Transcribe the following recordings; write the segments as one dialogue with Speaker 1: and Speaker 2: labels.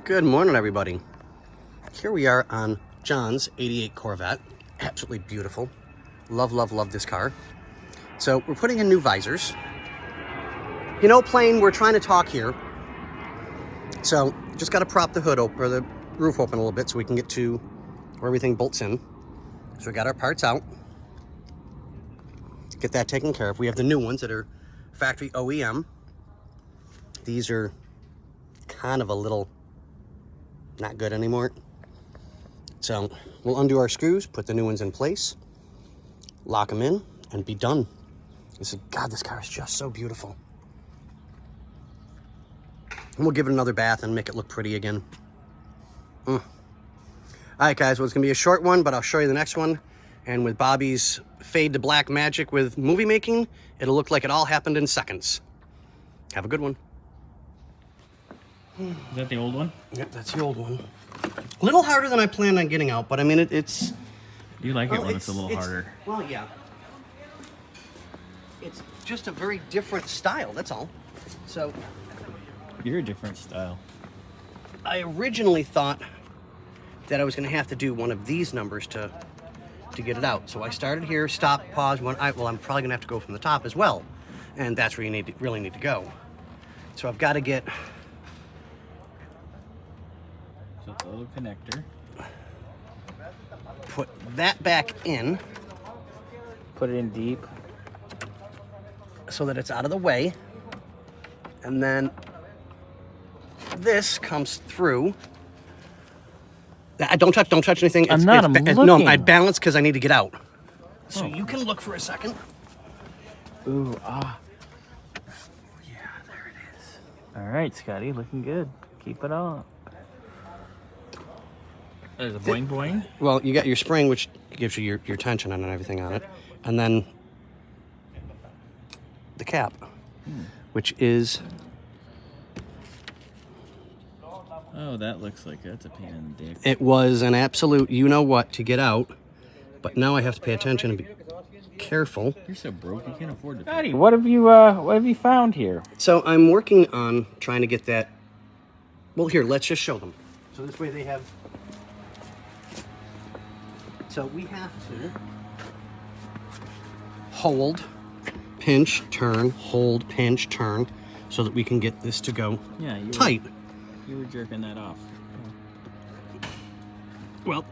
Speaker 1: Good morning, everybody. Here we are on John's 88 Corvette. Absolutely beautiful. Love, love, love this car. So we're putting in new visors. You know, plane, we're trying to talk here. So just got to prop the hood open, or the roof open a little bit so we can get to where everything bolts in. So we got our parts out. Get that taken care of. We have the new ones that are factory OEM. These are kind of a little not good anymore. So we'll undo our screws, put the new ones in place, lock them in, and be done. God, this car is just so beautiful. And we'll give it another bath and make it look pretty again. All right, guys, well, it's gonna be a short one, but I'll show you the next one. And with Bobby's fade to black magic with movie making, it'll look like it all happened in seconds. Have a good one.
Speaker 2: Is that the old one?
Speaker 1: Yep, that's the old one. A little harder than I planned on getting out, but I mean, it's...
Speaker 2: Do you like it when it's a little harder?
Speaker 1: Well, yeah. It's just a very different style, that's all. So...
Speaker 2: You're a different style.
Speaker 1: I originally thought that I was going to have to do one of these numbers to get it out. So I started here, stop, pause, well, I'm probably going to have to go from the top as well. And that's where you really need to go. So I've got to get...
Speaker 2: So it's a little connector.
Speaker 1: Put that back in.
Speaker 2: Put it in deep.
Speaker 1: So that it's out of the way. And then this comes through. Don't touch anything.
Speaker 2: I'm looking.
Speaker 1: No, I balance because I need to get out. So you can look for a second.
Speaker 2: Ooh, ah. Yeah, there it is. All right, Scotty, looking good. Keep it up. There's a boing boing.
Speaker 1: Well, you got your spring, which gives you your tension and everything on it. And then the cap, which is...
Speaker 2: Oh, that looks like that's a pain in the dick.
Speaker 1: It was an absolute you-know-what to get out, but now I have to pay attention and be careful.
Speaker 2: You're so broke, you can't afford to. Scotty, what have you found here?
Speaker 1: So I'm working on trying to get that... Well, here, let's just show them. So this way they have... So we have to hold, pinch, turn, hold, pinch, turn, so that we can get this to go tight.
Speaker 2: You were jerking that off.
Speaker 1: Well,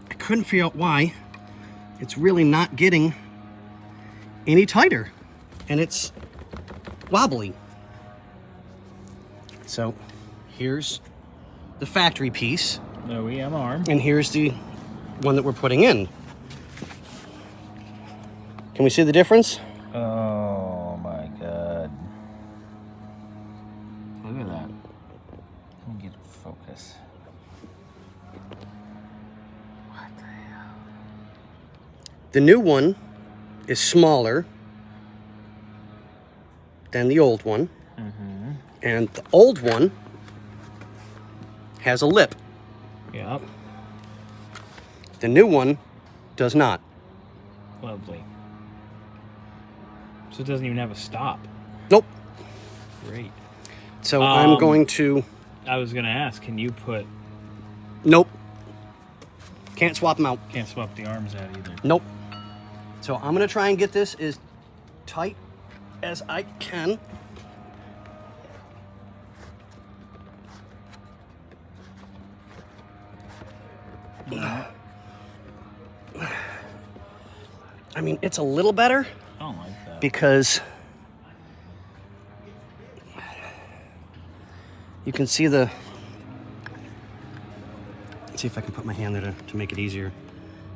Speaker 1: I couldn't figure out why it's really not getting any tighter, and it's wobbly. So here's the factory piece.
Speaker 2: The OEM arm.
Speaker 1: And here's the one that we're putting in. Can we see the difference?
Speaker 2: Oh my god. Look at that. Let me get a focus. What the hell?
Speaker 1: The new one is smaller than the old one.
Speaker 2: Mm-hmm.
Speaker 1: And the old one has a lip.
Speaker 2: Yep.
Speaker 1: The new one does not.
Speaker 2: Lovely. So it doesn't even have a stop.
Speaker 1: Nope.
Speaker 2: Great.
Speaker 1: So I'm going to...
Speaker 2: I was going to ask, can you put...
Speaker 1: Nope. Can't swap them out.
Speaker 2: Can't swap the arms out either.
Speaker 1: Nope. So I'm going to try and get this as tight as I can. I mean, it's a little better.
Speaker 2: I don't like that.
Speaker 1: Because you can see the... Let's see if I can put my hand there to make it easier.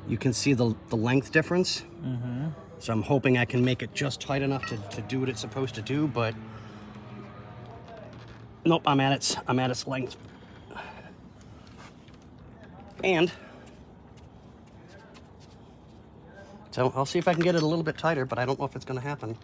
Speaker 1: You can see the length difference.
Speaker 2: Mm-hmm.
Speaker 1: So I'm hoping I can make it just tight enough to do what it's supposed to do, but nope, I'm at its length. And so I'll see if I can get it a little bit tighter, but I don't know if it's going to happen.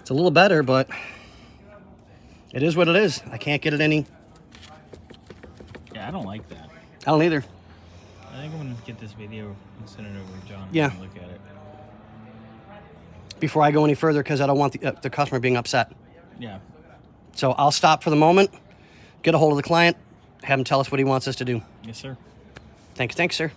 Speaker 1: It's a little better, but it is what it is. I can't get it any.
Speaker 2: Yeah, I don't like that.
Speaker 1: I don't either.
Speaker 2: I think I'm gonna get this video and send it over to John.
Speaker 1: Yeah.
Speaker 2: And look at it.
Speaker 1: Before I go any further, because I don't want the customer being upset.
Speaker 2: Yeah.
Speaker 1: So I'll stop for the moment, get a hold of the client, have him tell us what he wants us to do.
Speaker 2: Yes, sir.
Speaker 1: Thanks, sir.